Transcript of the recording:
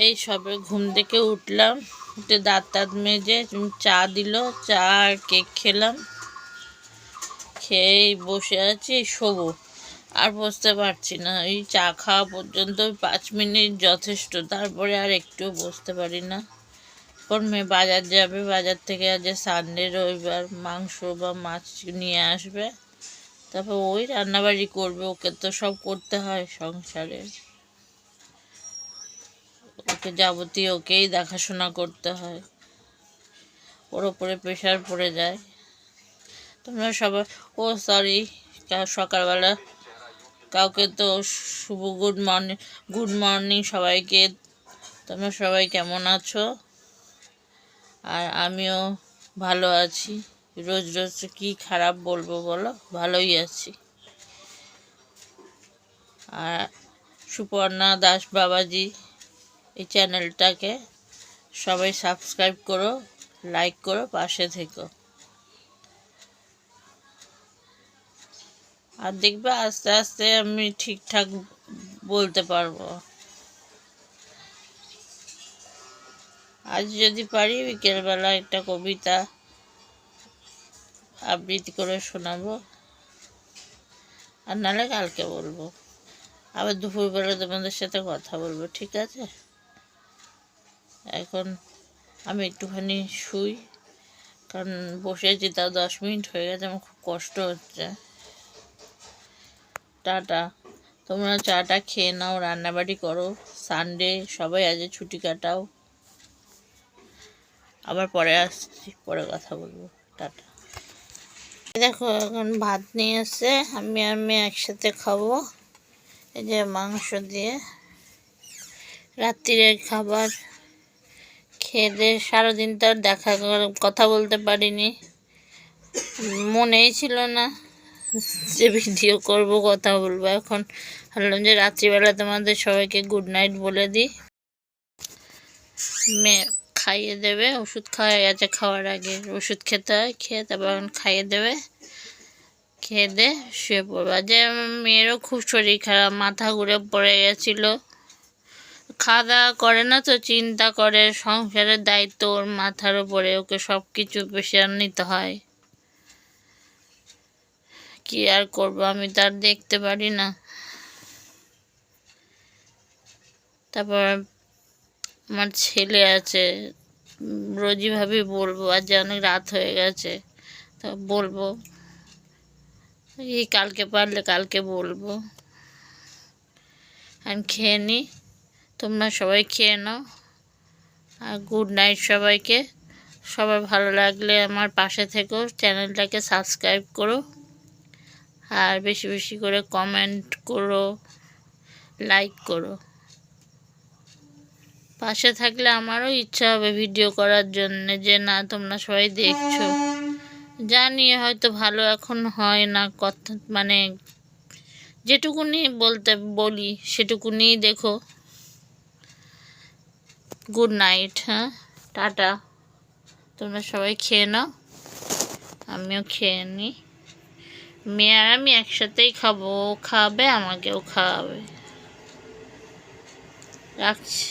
এই সবে ঘুম থেকে উঠলাম, উঠে দাঁত মেজে চা দিল, চা আর কেক খেলাম, খেয়েই বসে আছি। শোবো, আর বসতে পারছি না। এই চা খাওয়া পর্যন্ত 5 মিনিট যথেষ্ট, তারপরে আর একটু বসতে পারি না। ওর মেয়ে বাজার যাবে, বাজার থেকে আজ সানডে রবিবার মাংস বা মাছ নিয়ে আসবে, তারপর ওই রান্নাবাড়ি করবে। ওকে তো সব করতে হয় সংসারে, ওকে যাবতীয় ওকেই দেখাশোনা করতে হয়, ওর ওপরে প্রেশার পড়ে যায়। তোমরা সবাই, ও সরি, সকালবেলা কাউকে তো শুভ গুড মর্নিং সবাইকে। তোমরা সবাই কেমন আছো? আর আমিও ভালো আছি। রোজ রোজ কি খারাপ বলবো বলো, ভালোই আছি। আর সুপর্ণা দাস বাবাজি এই চ্যানেলটাকে সবাই সাবস্ক্রাইব করো, লাইক করো, পাশে থেকো। আর দেখবে আস্তে আস্তে আমি ঠিকঠাক বলতে পারবো। আজ যদি পারি বিকেলবেলা একটা কবিতা আবৃত্তি করে শোনাবো, আর নাহলে কালকে বলবো। আবার দুপুরবেলা তোমাদের সাথে কথা বলবো, ঠিক আছে? এখন আমি একটুখানি শুই, কারণ বসেছি তাও 10 মিনিট হয়ে গেছে, আমার খুব কষ্ট হচ্ছে। টাটা। তোমরা চাটা খেয়ে নাও, রান্নাবাড়ি করো, সানডে সবাই আজ ছুটি কাটাও। আবার পরে আসছি, পরে কথা বলবো। টাটা। দেখো এখন ভাত নিয়ে এসে আমি আর মেয়ে একসাথে খাবো। এই যে মাংস দিয়ে রাত্রিরের খাবার খেয়ে দিয়ে। সারাদিন তো আর কথা বলতে পারিনি, মনেই ছিল না যে ভিডিও করব, কথা বলবো। এখন ভাবলাম যে রাত্রিবেলা তোমাদের সবাইকে গুড নাইট বলে দিই। মেয়ে খাইয়ে দেবে, ওষুধ খাওয়া গেছে, খাওয়ার আগে ওষুধ খেতে হয়, খেয়ে তারপর এখন খাইয়ে দেবে, খেয়ে দে শুয়ে পড়বে। যে মেয়েরও খুব শরীর খারাপ, মাথা ঘুরে পড়ে গেছিলো। খাওয়া দাওয়া করে না তো, চিন্তা করে, সংসারের দায়িত্ব ওর মাথার উপরে, ওকে সব কিছু প্রেশার নিতে হয়। কি আর করবো, আমি তো আর দেখতে পারি না। তারপর আমার ছেলে আছে, রোজই ভাবি বলবো, আজ অনেক রাত হয়ে গেছে, তা বলবো এই কালকে পারলে কালকে বলবো। আমি খেয়ে নিই, তোমরা সবাই খেয়ে নাও, আর গুড নাইট সবাইকে। সবাই ভালো লাগলে আমার পাশে থেকো, চ্যানেলটাকে সাবস্ক্রাইব করো, আর বেশি বেশি করে কমেন্ট করো, লাইক করো। পাশে থাকলে আমারও ইচ্ছা হবে ভিডিও করার জন্যে, যে না তোমরা সবাই দেখছো। জানি হয়তো ভালো এখন হয় না কথা, মানে যেটুকুনি বলি সেটুকুনি দেখো। গুড নাইট, হ্যাঁ, টাটা। তোমরা সবাই খেয়ে নাও, আমিও খেয়ে নিই। মেয়ে আর আমি একসাথেই খাবো, ও খাবে, আমাকেও খাওয়াবে। রাখছি।